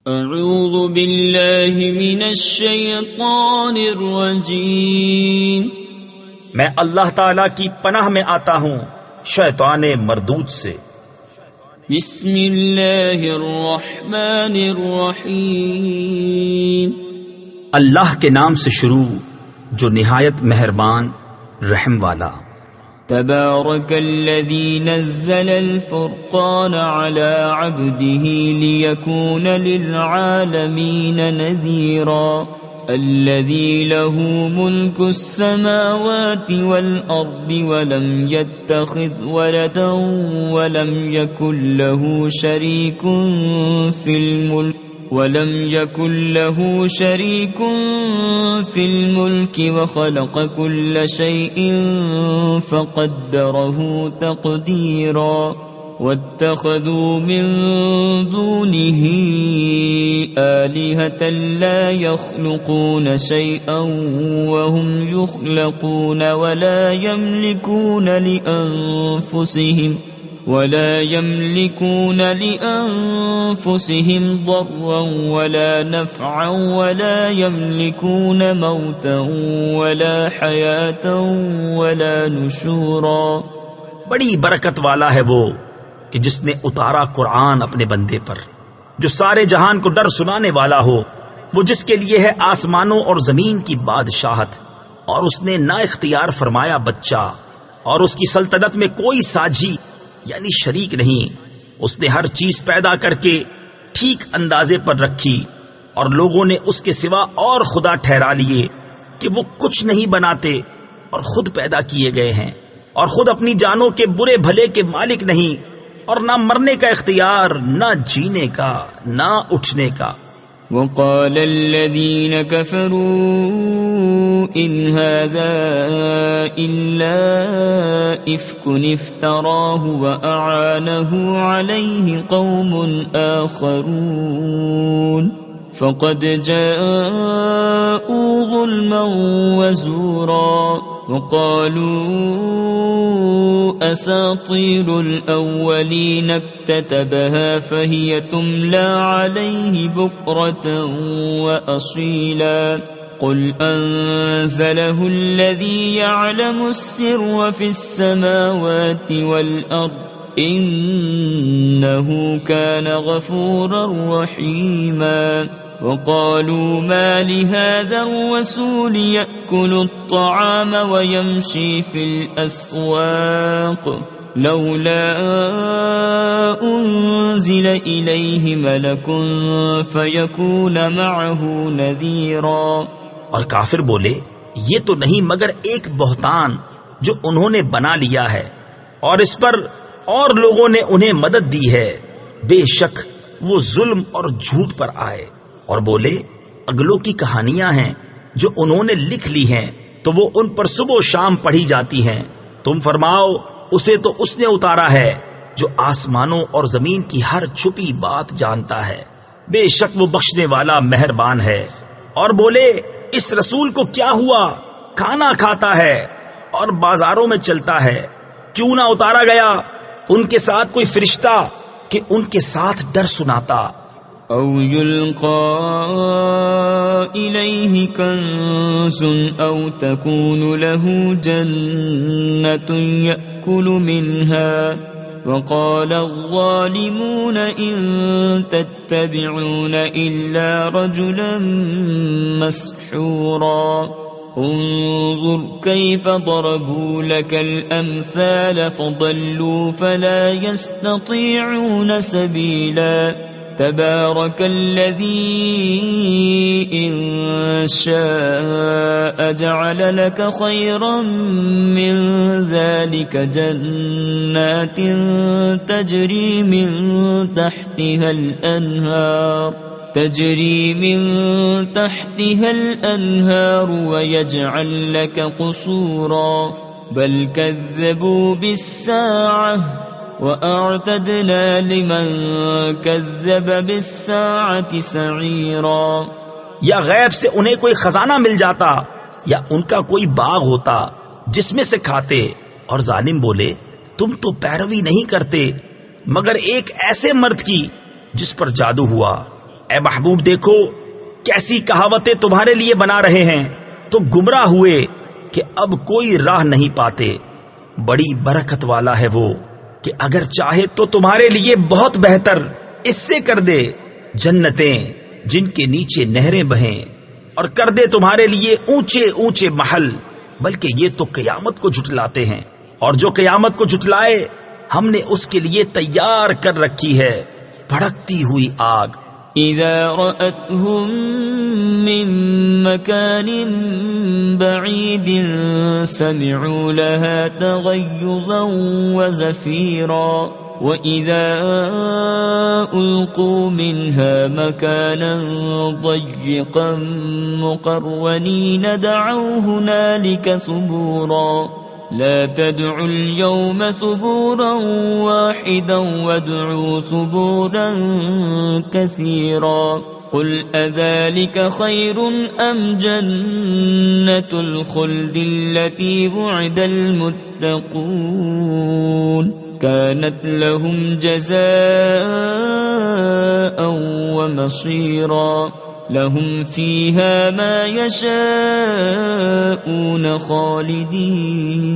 اعوذ باللہ من الشیطان الرجیم، میں اللہ تعالی کی پناہ میں آتا ہوں شیطان مردود سے۔ بسم اللہ الرحمن الرحیم، اللہ کے نام سے شروع جو نہایت مہربان رحم والا۔ تبارک الذی نزل الفرقان على عبده ليكون للعالمین نذیرا، الذي له ملك السماوات والأرض ولم يتخذ ولدا ولم يكن له شريك في الملك وخلق كل شيء فقدره تقديرا، واتخذوا من دونه آلهة لا يخلقون شيئا وهم يخلقون ولا يملكون لأنفسهم ضرا ولا نفعا ولا يملكون موتا ولا حياة ولا نشورا۔ بڑی برکت والا ہے وہ کہ جس نے اتارا قرآن اپنے بندے پر، جو سارے جہان کو ڈر سنانے والا ہو، وہ جس کے لیے ہے آسمانوں اور زمین کی بادشاہت، اور اس نے نہ اختیار فرمایا بچہ، اور اس کی سلطنت میں کوئی ساجی یعنی شریک نہیں۔ اس نے ہر چیز پیدا کر کے ٹھیک اندازے پر رکھی، اور لوگوں نے اس کے سوا اور خدا ٹھہرا لیے کہ وہ کچھ نہیں بناتے اور خود پیدا کیے گئے ہیں، اور خود اپنی جانوں کے برے بھلے کے مالک نہیں، اور نہ مرنے کا اختیار، نہ جینے کا، نہ اٹھنے کا۔ وقال الذين كفروا إن هذا إلا إفك افتراه وأعانه عليه قوم آخرون فقد جاءوا ظلما وزورا، وقالوا أساطير الأولين اكتتبها فهي تملى عليه بكرة وأصيلا، قل أنزله الذي يعلم السر في السماوات والأرض إنه كان غفورا رحيما، وقالوا ما لهذا الرسول يأكل الطعام ويمشي في الأسواق لولا أنزل إليه ملك فيكون معه نذيرا۔ اور کافر بولے یہ تو نہیں مگر ایک بہتان جو انہوں نے بنا لیا ہے، اور اس پر اور لوگوں نے انہیں مدد دی ہے، بے شک وہ ظلم اور جھوٹ پر آئے۔ اور بولے اگلوں کی کہانیاں ہیں جو انہوں نے لکھ لی ہیں، تو وہ ان پر صبح و شام پڑھی جاتی ہیں۔ تم فرماؤ اسے تو اس نے اتارا ہے جو آسمانوں اور زمین کی ہر چھپی بات جانتا ہے، بے شک وہ بخشنے والا مہربان ہے۔ اور بولے اس رسول کو کیا ہوا، کھانا کھاتا ہے اور بازاروں میں چلتا ہے، کیوں نہ اتارا گیا ان کے ساتھ کوئی فرشتہ کہ ان کے ساتھ ڈر سناتا، او یلقا الیہ کنز او تکون له جنۃ یأکل منها، وقال الظالمون ان تتبعون الا رجلا مسحورا، انظر كيف ضربوا لك الأمثال فضلوا فلا يستطيعون سبيلا، تبارك الذي إن شاء جعل لك خيرا من ذلك جنات تجري من تحتها الأنهار ويجعل لك قصورا، بل كذبوا بالساعة وَأَعْتَدْنَا لِمَنْ كَذَّبَ بِالسَّاعَةِ سَعِيرًا۔ یا غیب سے انہیں کوئی خزانہ مل جاتا یا ان کا کوئی باغ ہوتا جس میں سے کھاتے، اور ظالم بولے تم تو پیروی نہیں کرتے مگر ایک ایسے مرد کی جس پر جادو ہوا، اے محبوب دیکھو کیسی کہاوتیں تمہارے لیے بنا رہے ہیں، تو گمراہ ہوئے کہ اب کوئی راہ نہیں پاتے۔ بڑی برکت والا ہے وہ کہ اگر چاہے تو تمہارے لیے بہت بہتر اس سے کر دے جنتیں جن کے نیچے نہریں بہیں، اور کر دے تمہارے لیے اونچے اونچے محل، بلکہ یہ تو قیامت کو جھٹلاتے ہیں، اور جو قیامت کو جھٹلائے ہم نے اس کے لیے تیار کر رکھی ہے بھڑکتی ہوئی آگ۔ اذا رأتهم من مكان بعيد سمعوا لها تغيظا وزفيرا وإذا ألقوا منها مكانا ضيقا مقرنين دعوا هنالك ثبورا لا تدعوا اليوم ثبورا واحدا وادعوا ثبورا كثيرا قل أذلك خير أم جنة الخلد التي وعد المتقون كانت لهم جزاء ومصيرا لهم فيها ما يشاءون خالدين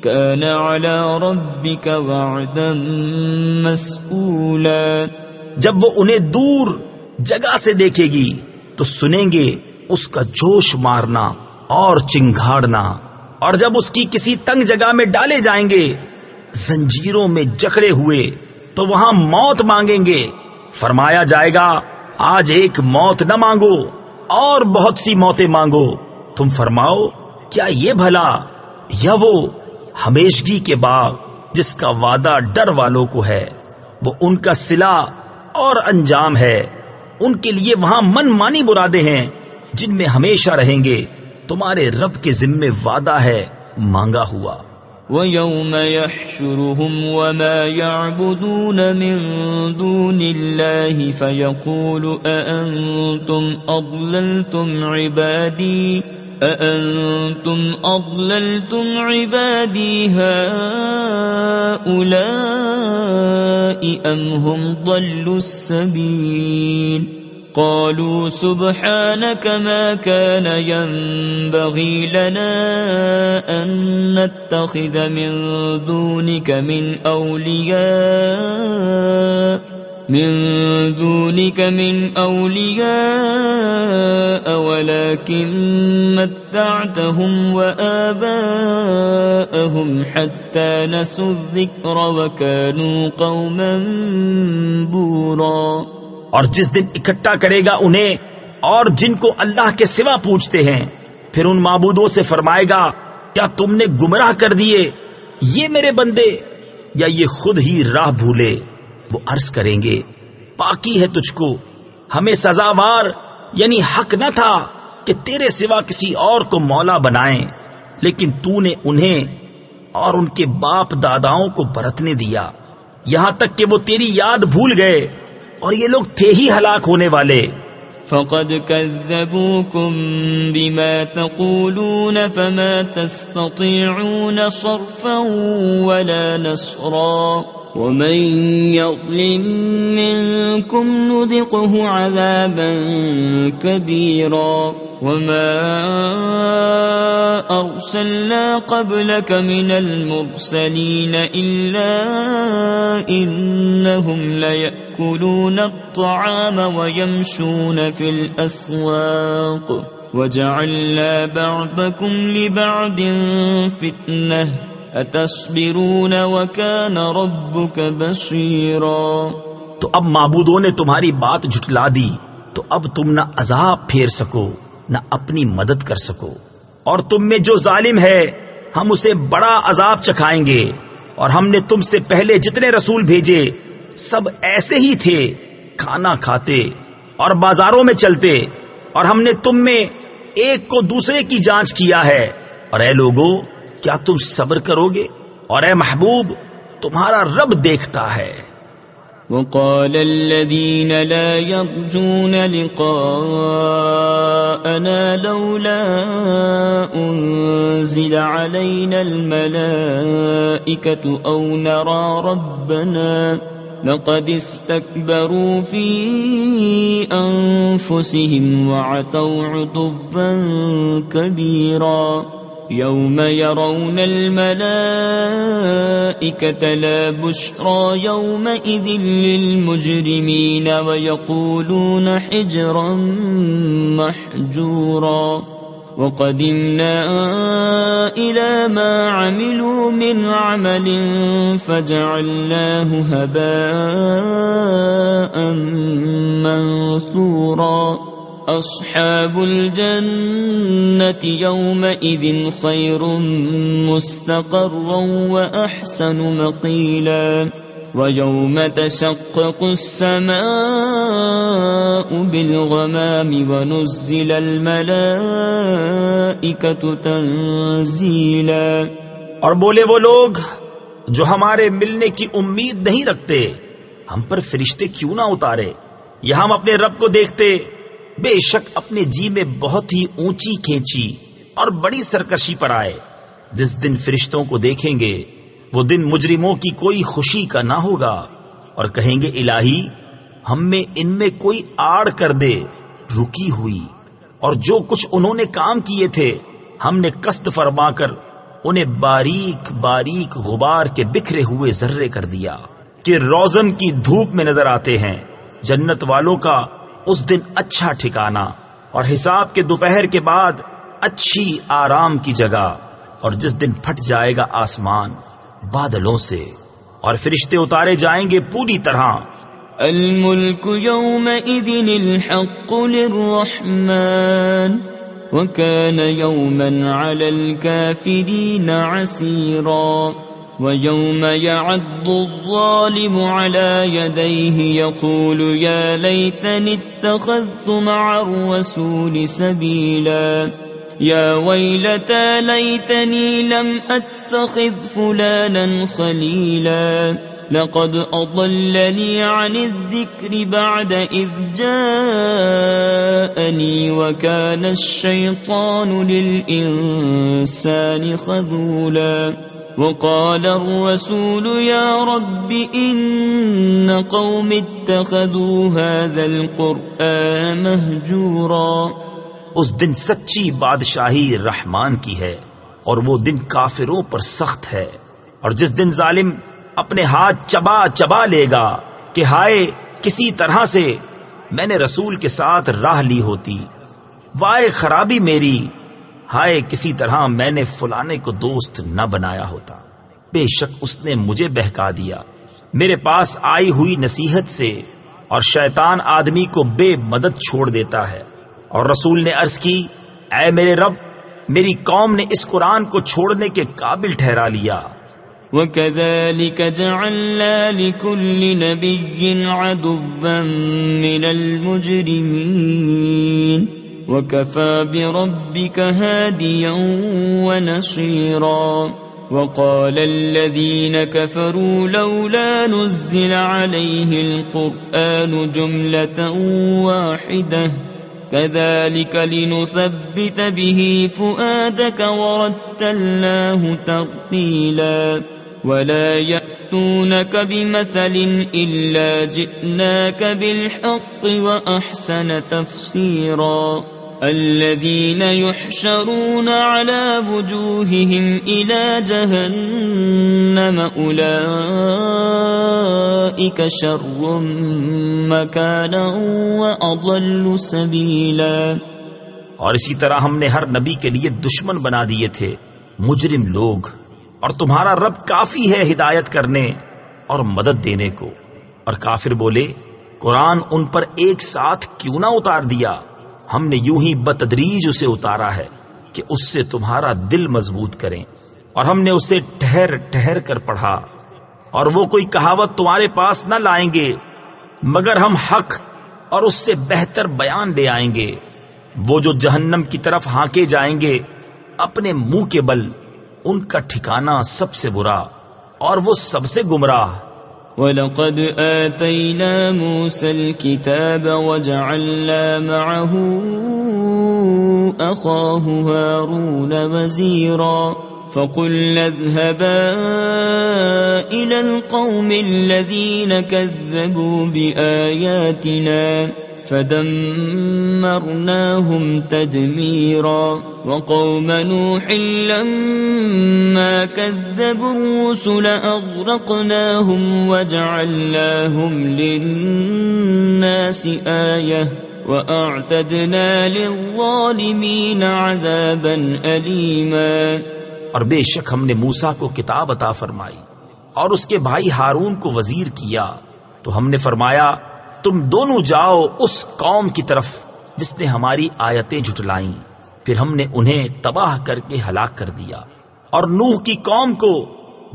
كان على ربك وعدا مسئولا۔ جب وہ انہیں دور جگہ سے دیکھے گی تو سنیں گے اس کا جوش مارنا اور چنگھاڑنا، اور جب اس کی کسی تنگ جگہ میں ڈالے جائیں گے زنجیروں میں جکڑے ہوئے تو وہاں موت مانگیں گے، فرمایا جائے گا آج ایک موت نہ مانگو اور بہت سی موتیں مانگو، تم فرماؤ کیا یہ بھلا یا وہ ہمیشگی کے باغ جس کا وعدہ ڈر والوں کو ہے، وہ ان کا صلہ اور انجام ہے، ان کے لیے وہاں من مانی مرادیں ہیں جن میں ہمیشہ رہیں گے، تمہارے رب کے ذمے وعدہ ہے مانگا ہوا۔ وَيَوْمَ يَحْشُرُهُمْ وَمَا يَعْبُدُونَ مِن دُونِ اللَّهِ فَيَقُولُ أَأَنْتُمْ أَضْلَلْتُمْ عِبَادِي هَؤُلَاءِ أَمْ هُمْ ضَلُّوا السَّبِيلَ قالوا سبحانك ما كان ينبغي لنا أن نتخذ من دونك من أولياء ولكن متعتهم وآباءهم حتى نسوا الذكر وكانوا قوما بورا۔ اور جس دن اکٹھا کرے گا انہیں اور جن کو اللہ کے سوا پوچھتے ہیں، پھر ان معبودوں سے فرمائے گا کیا تم نے گمراہ کر دیے یہ میرے بندے یا یہ خود ہی راہ بھولے؟ وہ عرض کریں گے پاکی ہے تجھ کو، ہمیں سزاوار یعنی حق نہ تھا کہ تیرے سوا کسی اور کو مولا بنائیں، لیکن تو نے انہیں اور ان کے باپ داداؤں کو برتنے دیا یہاں تک کہ وہ تیری یاد بھول گئے، اور یہ لوگ تھے ہی ہلاک ہونے والے۔ فقد كذبوكم بما تقولون فما تستطيعون صرفا ولا نصرا ومن يظلم منكم نذقه عذابا كبيرا وما أرسلنا قبلك من المرسلين إلا إنهم ليأكلون الطعام ويمشون في الأسواق وجعلنا بعضكم لبعض فتنة اتصبرون وكان ربك بصيرا۔ تو اب معبودوں نے تمہاری بات جھٹلا دی تو اب تم نہ عذاب پھیر سکو نہ اپنی مدد کر سکو، اور تم میں جو ظالم ہے ہم اسے بڑا عذاب چکھائیں گے، اور ہم نے تم سے پہلے جتنے رسول بھیجے سب ایسے ہی تھے، کھانا کھاتے اور بازاروں میں چلتے، اور ہم نے تم میں ایک کو دوسرے کی جانچ کیا ہے، اور اے لوگو کیا تم صبر کرو گے؟ اور اے محبوب تمہارا رب دیکھتا ہے۔ وقال الذين لا يرجون لقاءنا لولا أنزل علينا الملائكة أو نرى ربنا لقد استكبروا في أنفسهم وعتوا عتوا كبيرا يوم يرون الملائكة لا بشرى يومئذ للمجرمين ويقولون حجرا محجورا وقدمنا إلى ما عملوا من عمل فجعلناه هباء منثورا أصحاب الجنة يومئذ خير مستقرا وأحسن مقيلا ويوم تشقق السماء بالغمام ونزل الملائكة تنزيلا. اور بولے وہ لوگ جو ہمارے ملنے کی امید نہیں رکھتے ہم پر فرشتے کیوں نہ اتارے یا ہم اپنے رب کو دیکھتے. بے شک اپنے جی میں بہت ہی اونچی کھینچی اور بڑی سرکشی پر آئے. جس دن فرشتوں کو دیکھیں گے وہ دن مجرموں کی کوئی خوشی کا نہ ہوگا اور کہیں گے الہی ہم میں ان میں کوئی آڑ کر دے رکی ہوئی، اور جو کچھ انہوں نے کام کیے تھے ہم نے قصد فرما کر انہیں باریک باریک غبار کے بکھرے ہوئے ذرے کر دیا کہ روزن کی دھوپ میں نظر آتے ہیں. جنت والوں کا اس دن اچھا ٹھکانہ اور حساب کے دوپہر کے بعد اچھی آرام کی جگہ. اور جس دن پھٹ جائے گا آسمان بادلوں سے اور فرشتے اتارے جائیں گے پوری طرح. الملك يومئذ الحق للرحمن وكان يوما على الكافرين عسيرا. ويوم يعض الظالم على يديه يقول يا ليتني اتخذت مع الرسول سبيلا يا ويلتى ليتني لم أتخذ فلانا خليلا لقد أضلني عن الذكر بعد إذ جاءني وكان الشيطان للإنسان خذولا. وقال الرسول يا رب إن قوم اتخذوا هذا القرآن مهجورا. اس دن سچی بادشاہی رحمان کی ہے اور وہ دن کافروں پر سخت ہے. اور جس دن ظالم اپنے ہاتھ چبا چبا لے گا کہ ہائے کسی طرح سے میں نے رسول کے ساتھ راہ لی ہوتی، وائے خرابی میری، ہائے کسی طرح میں نے فلانے کو دوست نہ بنایا ہوتا. بے شک اس نے مجھے بہکا دیا میرے پاس آئی ہوئی نصیحت سے، اور شیطان آدمی کو بے مدد چھوڑ دیتا ہے. اور رسول نے عرض کی اے میرے رب میری قوم نے اس قرآن کو چھوڑنے کے قابل ٹھہرا لیا. وَكَذَلِكَ جَعَلْنَا لِكُلِّ نَبِيٍّ عَدُوًّا مِّنَ الْمُجْرِمِينَ وَكَفَى بِرَبِّكَ هَادِيًا وَنَصِيرًا. وَقَالَ الَّذِينَ كَفَرُوا لَوْلَا نُزِّلَ عَلَيْهِ الْقُرْآنُ جُمْلَةً وَاحِدَةً كذلك لنثبت به فؤادك ورتلناه ترتيلا. ولا يأتونك بمثل إلا جئناك بالحق وأحسن تفسيرا. الذين يحشرون على وجوههم إلى جهنم أولئك شر مكانا وأضل سبيلا. اور اسی طرح ہم نے ہر نبی کے لیے دشمن بنا دیے تھے مجرم لوگ، اور تمہارا رب کافی ہے ہدایت کرنے اور مدد دینے کو. اور کافر بولے قرآن ان پر ایک ساتھ کیوں نہ اتار دیا؟ ہم نے یوں ہی بتدریج اسے اتارا ہے کہ اس سے تمہارا دل مضبوط کریں، اور ہم نے اسے ٹھہر ٹھہر کر پڑھا. اور وہ کوئی کہاوت تمہارے پاس نہ لائیں گے مگر ہم حق اور اس سے بہتر بیان لے آئیں گے. وہ جو جہنم کی طرف ہانکے جائیں گے اپنے منہ کے بل، ان کا ٹھکانہ سب سے برا اور وہ سب سے گمراہ. وَلَقَدْ آتَيْنَا مُوسَى الْكِتَابَ وَجَعَلْنَا مَعَهُ أَخَاهُ هَارُونَ وَزِيرًا. فقلنا اذهبا إلى القوم الذين كذبوا بآياتنا فدمرناهم تدميرا وقوم نوح لما كذبوا الرسل أغرقناهم وجعلناهم للناس آية وأعتدنا للظالمين عذابا أليما۔ اور بے شک ہم نے موسیٰ کو کتاب عطا فرمائی اور اس کے بھائی ہارون کو وزیر کیا، تو ہم نے فرمایا تم دونوں جاؤ اس قوم کی طرف جس نے ہماری آیتیں جھٹلائیں، پھر ہم نے انہیں تباہ کر کے ہلاک کر دیا۔ اور نوح کی قوم کو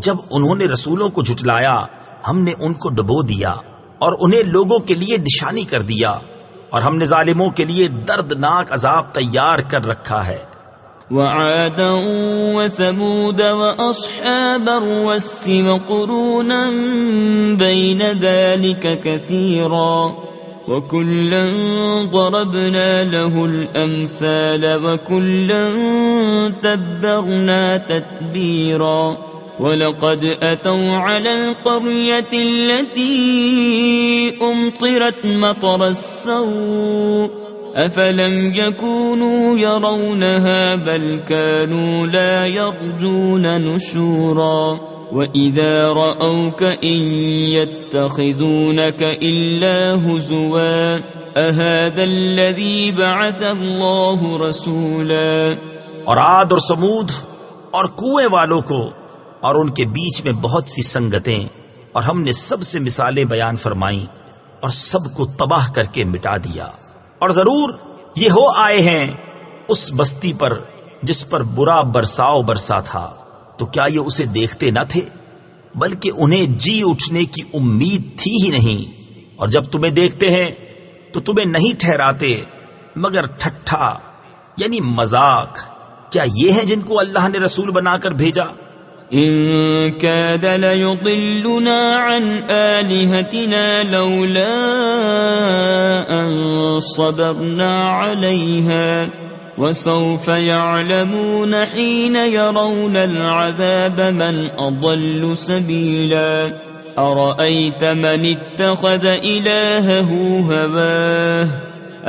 جب انہوں نے رسولوں کو جھٹلایا ہم نے ان کو ڈبو دیا اور انہیں لوگوں کے لیے نشانی کر دیا، اور ہم نے ظالموں کے لیے دردناک عذاب تیار کر رکھا ہے۔ وعادا وثمود وأصحاب الرس وقرونا بين ذلك كثيرا وكلا ضربنا له الأمثال وكلا تبرنا تتبيرا ولقد أتوا على القرية التي أمطرت مطر السوء أفلم يكونوا يرونها بل كانوا لا يرجون نشورا وإذا رأوك إن يتخذونك إلا هزوا أهذا الذي بعث الله رسولا۔ اور عاد اور سمود اور کنویں والوں کو اور ان کے بیچ میں بہت سی سنگتیں، اور ہم نے سب سے مثالیں بیان فرمائیں اور سب کو تباہ کر کے مٹا دیا۔ اور ضرور یہ ہو آئے ہیں اس بستی پر جس پر برا برساؤ برسا تھا، تو کیا یہ اسے دیکھتے نہ تھے؟ بلکہ انہیں جی اٹھنے کی امید تھی ہی نہیں، اور جب تمہیں دیکھتے ہیں تو تمہیں نہیں ٹھہراتے مگر ٹھٹھا یعنی مذاق۔ کیا یہ ہیں جن کو اللہ نے رسول بنا کر بھیجا؟ إن كاد ليضلنا عن آلهتنا لولا أن صبرنا عليها وسوف يعلمون حين يرون العذاب من أضل سبيلا أرأيت من اتخذ إلهه هواه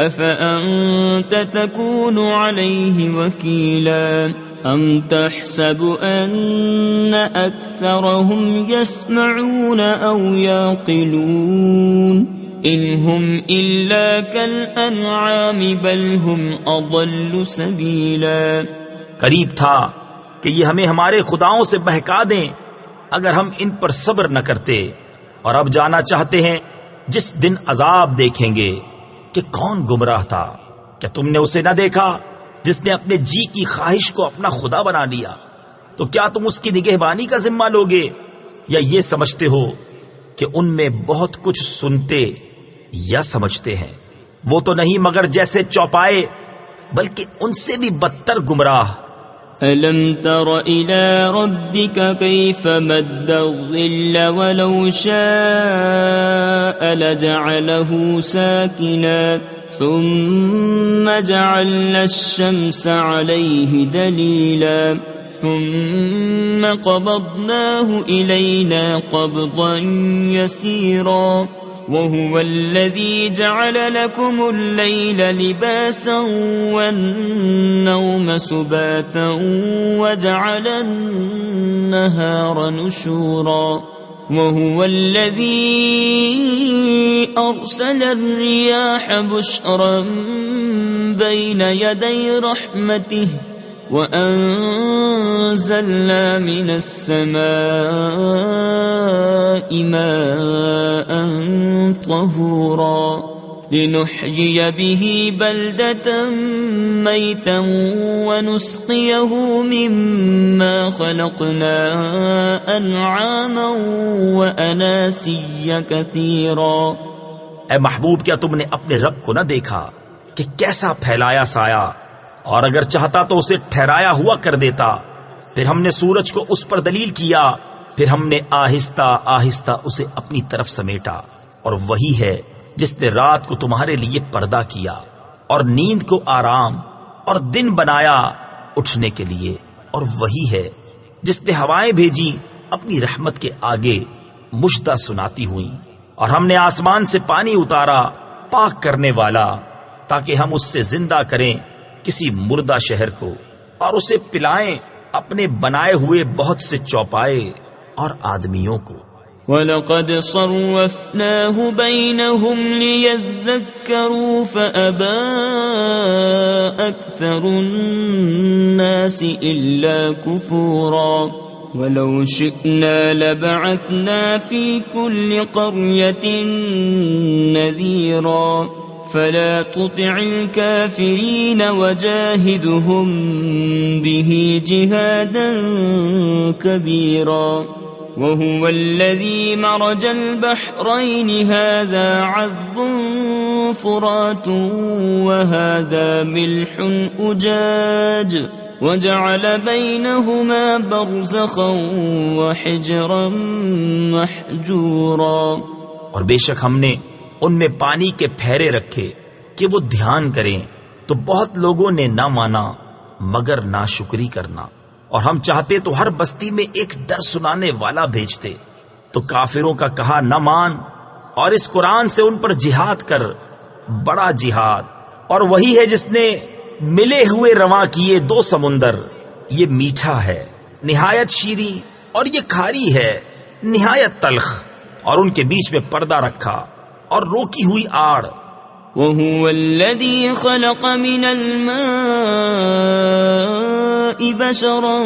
أفأنت تكون عليه وكيلا أم تحسب أن أكثرهم يسمعون أو يعقلون إن هم إلا كالأنعام بل هم أضل سبيلا۔ قریب تھا کہ یہ ہمیں ہمارے خداؤں سے بہکا دیں اگر ہم ان پر صبر نہ کرتے، اور اب جانا چاہتے ہیں جس دن عذاب دیکھیں گے کہ کون گمراہ تھا۔ کیا تم نے اسے نہ دیکھا جس نے اپنے جی کی خواہش کو اپنا خدا بنا لیا؟ تو کیا تم اس کی نگہبانی کا ذمہ لوگے، یا یہ سمجھتے ہو کہ ان میں بہت کچھ سنتے یا سمجھتے ہیں؟ وہ تو نہیں مگر جیسے چوپائے، بلکہ ان سے بھی بدتر گمراہ۔ أَلَمْ تَرَ إِلَى رَبِّكَ كَيْفَ مَدَّ الظِّلَّ وَلَوْ شَاءَ لَجَعَلَهُ سَاكِنًا ثُمَّ جَعَلْنَا الشَّمْسَ عَلَيْهِ دَلِيلًا ثُمَّ قَبَضْنَاهُ إِلَيْنَا قَبْضًا يَسِيرًا وَهُوَ الَّذِي جَعَلَ لَكُمُ اللَّيْلَ لِبَاسًا وَالنَّوْمَ سُبَاتًا وَجَعَلَ النَّهَارَ نُشُورًا وَهُوَ الَّذِي أَرْسَلَ الرِّيَاحَ بُشْرًا بَيْنَ يَدَيْ رَحْمَتِهِ وَأَنزَلْنَا مِنَ السَّمَاءِ مَاءً طَهُورًا لِنُحْيِيَ بِهِ بَلْدَةً مَيْتًا وَنُسْقِيَهُ مِمَّا خَلَقْنَا أَنْعَامًا وَأَنَاسِيَّ كَثِيرًا۔ اے محبوب، کیا تم نے اپنے رب کو نہ دیکھا کہ کیسا پھیلایا سایہ، اور اگر چاہتا تو اسے ٹھہرایا ہوا کر دیتا۔ پھر ہم نے سورج کو اس پر دلیل کیا، پھر ہم نے آہستہ آہستہ اسے اپنی طرف سمیٹا، اور وہی ہے جس نے رات کو تمہارے لیے پردہ کیا اور نیند کو آرام اور دن بنایا اٹھنے کے لیے، اور وہی ہے جس نے ہوائیں بھیجی اپنی رحمت کے آگے مژدہ سناتی ہوئی، اور ہم نے آسمان سے پانی اتارا پاک کرنے والا تاکہ ہم اس سے زندہ کریں کسی مردہ شہر کو، اور اسے پلائیں اپنے بنائے ہوئے بہت سے چوپائے اور آدمیوں کو۔ وَلَقَدْ صَرَّفْنَاهُ بَيْنَهُمْ لِيَذَّكَّرُوا فَأَبَى أَكْثَرُ النَّاسِ إِلَّا كُفُورًا وَلَوْ شِئْنَا لَبَعَثْنَا فِي كُلِّ قَرْيَةٍ نَذِيرًا فَلَا تُطِعِ الْكَافِرِينَ وَجَاهِدْهُمْ بِهِ جِهَادًا كَبِيرًا وَهُوَ الَّذِي مَرَجَ الْبَحْرَيْنِ هَذَا عَذْبٌ فُرَاتٌ وَهَذَا مِلْحٌ أُجَاجٌ وَجَعَلَ بَيْنَهُمَا بَرْزَخًا وَحِجْرًا مَحْجُورًا۔ اور بے شک ہم نے ان میں پانی کے پھیرے رکھے کہ وہ دھیان کریں، تو بہت لوگوں نے نہ مانا مگر ناشکری کرنا، اور ہم چاہتے تو ہر بستی میں ایک ڈر سنانے والا بھیجتے، تو کافروں کا کہا نہ مان، اور اس قرآن سے ان پر جہاد کر، بڑا جہاد، اور وہی ہے جس نے ملے ہوئے رواں کیے دو سمندر، یہ میٹھا ہے نہایت شیریں، اور یہ کھاری ہے نہایت تلخ، اور ان کے بیچ میں پردہ رکھا اور روکی ہوئی آڑ۔ وَهُوَ الَّذِي خَلَقَ مِنَ الْمَاءِ بَشَرًا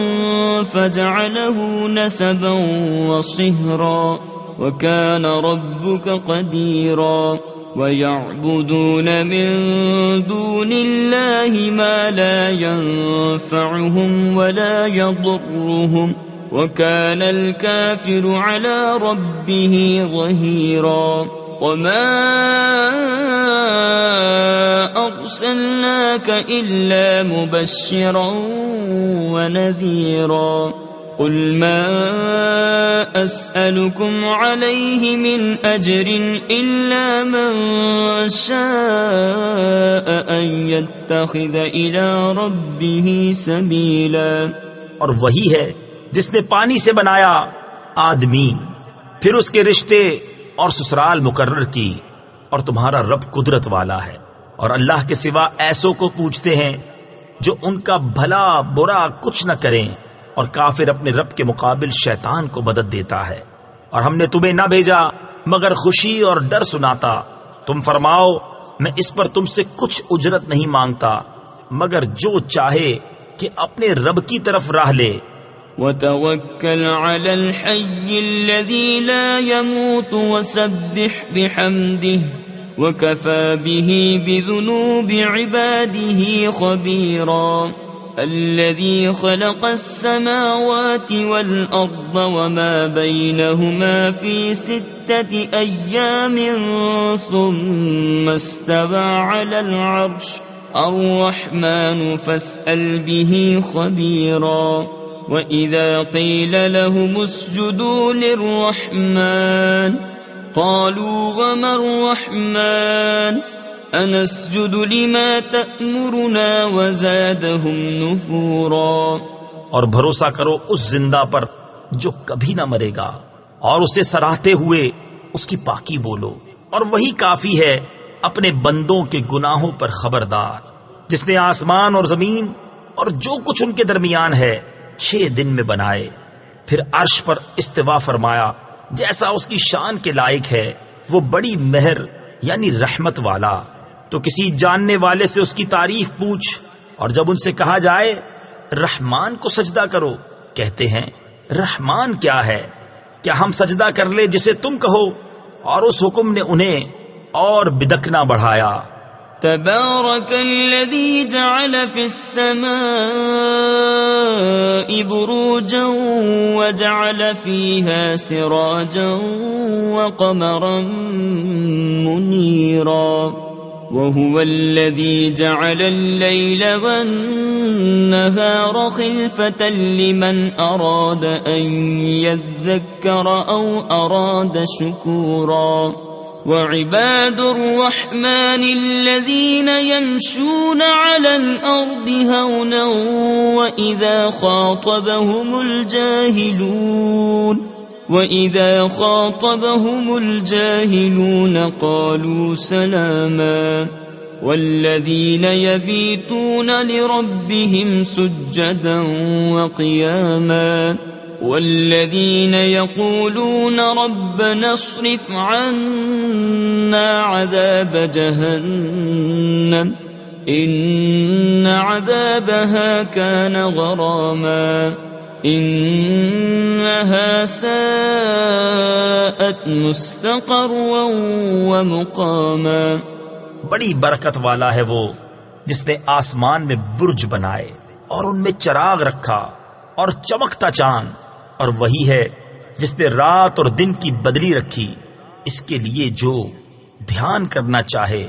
فَجَعَلَهُ نَسَبًا وَصِهْرًا وَكَانَ رَبُّكَ قَدِيرًا وَيَعْبُدُونَ مِن دُونِ اللَّهِ مَا لَا يَنفَعُهُمْ وَلَا يَضُرُّهُمْ وَكَانَ الْكَافِرُ عَلَى رَبِّهِ ظَهِيرًا۔ وَمَا أَرْسَلْنَاكَ إِلَّا مُبَشِّرًا وَنَذِيرًا قُلْ مَا أَسْأَلُكُمْ عَلَيْهِ مِنْ أَجْرٍ إِلَّا مَنْ شَاءَ أَنْ يَتَّخِذَ إِلَى رَبِّهِ سَبِيلًا۔ اور وہی ہے جس نے پانی سے بنایا آدمی، پھر اس کے رشتے اور سسرال مقرر کی، اور تمہارا رب قدرت والا ہے، اور اللہ کے سوا ایسوں کو پوچھتے ہیں جو ان کا بھلا برا کچھ نہ کریں، اور کافر اپنے رب کے مقابل شیطان کو مدد دیتا ہے۔ اور ہم نے تمہیں نہ بھیجا مگر خوشی اور ڈر سناتا، تم فرماؤ میں اس پر تم سے کچھ اجرت نہیں مانگتا مگر جو چاہے کہ اپنے رب کی طرف راہ لے۔ وَتَوَكَّلْ عَلَى الْحَيِّ الَّذِي لَا يَمُوتُ وَسَبِّحْ بِحَمْدِهِ وَكَفَى بِهِ بِذُنُوبِ عِبَادِهِ خَبِيرًا الَّذِي خَلَقَ السَّمَاوَاتِ وَالْأَرْضَ وَمَا بَيْنَهُمَا فِي 6 أَيَّامٍ ثُمَّ اسْتَوَى عَلَى الْعَرْشِ الرَّحْمَنُ فَاسْأَلْ بِهِ خَبِيرًا وَإِذَا قِيلَ لَهُمُ اسْجُدُوا لِلرَّحْمَنِ قَالُوا وَمَا الرَّحْمَنُ أَنَسْجُدُ لِمَا تَأْمُرُنَا وَزَادَهُمْ نُفُورًا۔ اور بھروسہ کرو اس زندہ پر جو کبھی نہ مرے گا، اور اسے سراہتے ہوئے اس کی پاکی بولو، اور وہی کافی ہے اپنے بندوں کے گناہوں پر خبردار، جس نے آسمان اور زمین اور جو کچھ ان کے درمیان ہے 6 دن میں بنائے، پھر عرش پر استوا فرمایا جیسا اس کی شان کے لائق ہے، وہ بڑی مہر یعنی رحمت والا۔ تو کسی جاننے والے سے اس کی تعریف پوچھ، اور جب ان سے کہا جائے رحمان کو سجدہ کرو، کہتے ہیں رحمان کیا ہے؟ کیا ہم سجدہ کر لے جسے تم کہو؟ اور اس حکم نے انہیں اور بدکنا بڑھایا۔ تبارك الذي جعل في السماء بروجا وجعل فيها سراجا وقمرا منيرا وهو الذي جعل الليل والنهار خلفة لمن أراد أن يذكر أو أراد شكورا وعباد الرحمن الذين يمشون على الأرض هونا وإذا خاطبهم الجاهلون قالوا سلاما والذين يبيتون لربهم سجدا وقياما والذين يقولون ربنا اصرف عنا عذاب جهنم إن عذابها كان غراما إنها ساءت مستقرا ومقاما. بڑی برکت والا ہے وہ جس نے آسمان میں برج بنائے اور ان میں چراغ رکھا اور چمکتا چاند، اور وہی ہے جس نے رات اور دن کی بدلی رکھی، اس کے لیے جو دھیان کرنا چاہے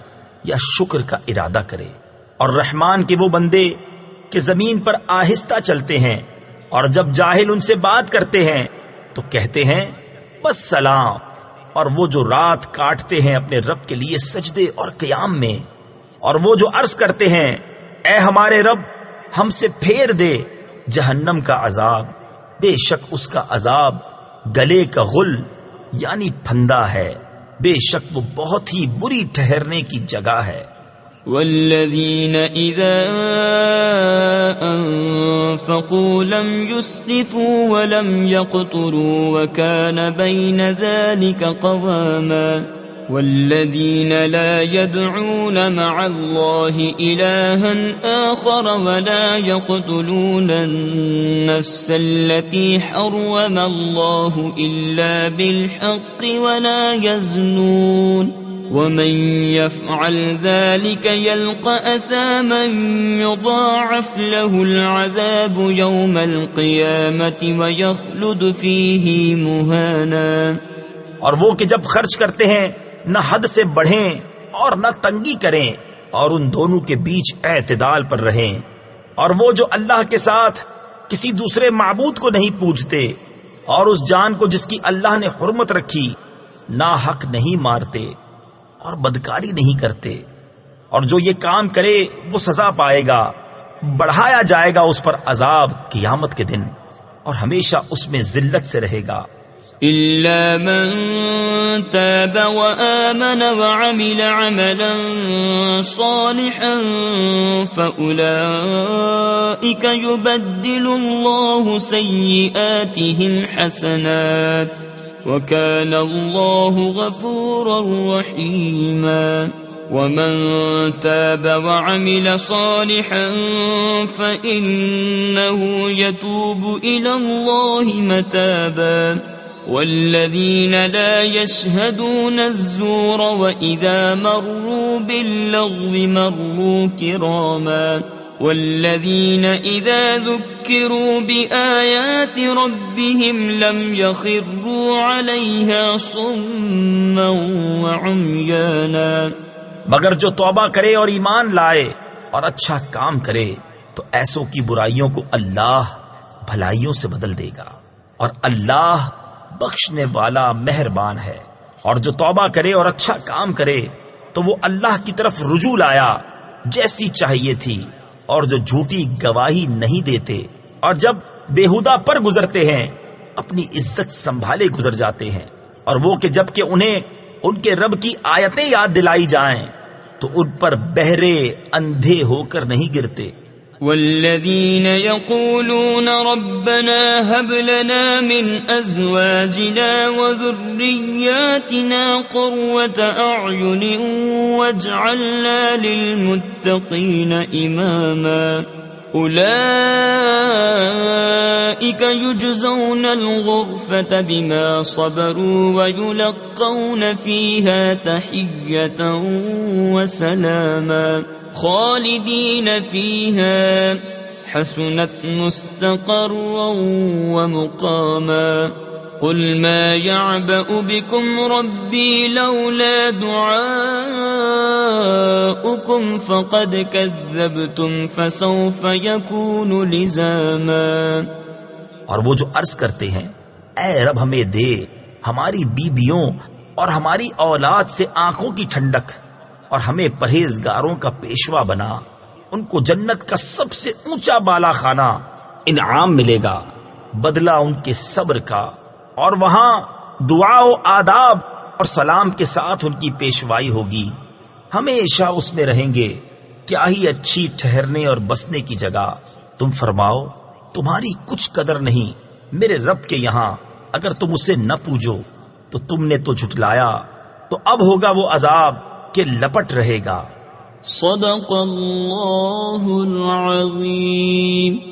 یا شکر کا ارادہ کرے. اور رحمان کے وہ بندے کہ زمین پر آہستہ چلتے ہیں، اور جب جاہل ان سے بات کرتے ہیں تو کہتے ہیں بس سلام. اور وہ جو رات کاٹتے ہیں اپنے رب کے لیے سجدے اور قیام میں، اور وہ جو عرض کرتے ہیں اے ہمارے رب ہم سے پھیر دے جہنم کا عذاب، بے شک اس کا عذاب گلے کا غل یعنی پھندا ہے، بے شک وہ بہت ہی بری ٹھہرنے کی جگہ ہے. والذین اذا انفقوا لم يسرفوا ولم يقتروا وكان بين ذلك قواما والذین لا يدعون مع الله إلها آخر ولا يقتلون النفس التي حرم الله إلا بالحق ولا يزنون ومن يفعل ذلك يلقى أثاما يضاعف له العذاب يوم القيامة ويخلد فيه مهانا. اور وہ کہ جب خرچ کرتے ہیں نہ حد سے بڑھیں اور نہ تنگی کریں، اور ان دونوں کے بیچ اعتدال پر رہیں. اور وہ جو اللہ کے ساتھ کسی دوسرے معبود کو نہیں پوجتے، اور اس جان کو جس کی اللہ نے حرمت رکھی نہ حق نہیں مارتے اور بدکاری نہیں کرتے، اور جو یہ کام کرے وہ سزا پائے گا، بڑھایا جائے گا اس پر عذاب قیامت کے دن، اور ہمیشہ اس میں ذلت سے رہے گا. إلا من تاب وآمن وعمل عملا صالحا فأولئك يبدل الله سيئاتهم حسنات وكان الله غفورا رحيما. ومن تاب وعمل صالحا فإنه يتوب إلى الله متابا. والذين لا يشهدون الزور وإذا مروا باللغو مروا كراما. والذين إذا ذكروا بآيات ربهم لم يخروا عليها صما وعميانا. مگر جو توبہ کرے اور ایمان لائے اور اچھا کام کرے تو ایسوں کی برائیوں کو اللہ بھلائیوں سے بدل دے گا، اور اللہ بخشنے والا مہربان ہے. اور جو توبہ کرے اور اچھا کام کرے تو وہ اللہ کی طرف رجوع لایا جیسی چاہیے تھی، اور جو جھوٹی گواہی نہیں دیتے اور جب بیہودہ پر گزرتے ہیں اپنی عزت سنبھالے گزر جاتے ہیں. اور وہ کہ جب کہ انہیں ان کے رب کی آیتیں یاد دلائی جائیں تو ان پر بہرے اندھے ہو کر نہیں گرتے. والذین یقولون ربنا هب لنا من ازواجنا وذریاتنا قرة اعین واجعلنا للمتقین اماما. اولئک یجزون الغرفة بما صبروا ویلقون فیها تحیة وسلاما خالدین فیها حسنت مستقرا ومقاما. قل ما يعبأ بكم ربي لولا دعاؤكم فقد كذبتم فسوف يكون لزاما. اور وہ جو عرض کرتے ہیں اے رب ہمیں دے ہماری بیویوں اور ہماری اولاد سے آنکھوں کی ٹھنڈک، اور ہمیں پرہیزگاروں کا پیشوا بنا۔ ان کو جنت کا سب سے اونچا بالا خانہ انعام ملے گا، بدلہ ان کے صبر کا، اور وہاں دعا و آداب اور سلام کے ساتھ ان کی پیشوائی ہوگی۔ ہمیشہ اس میں رہیں گے، کیا ہی اچھی ٹھہرنے اور بسنے کی جگہ۔ تم فرماؤ تمہاری کچھ قدر نہیں میرے رب کے یہاں، اگر تم اسے نہ پوجو تو تم نے تو جھٹلایا، تو اب ہوگا وہ عذاب کہ لپٹ رہے گا۔ صدق اللہ العظیم۔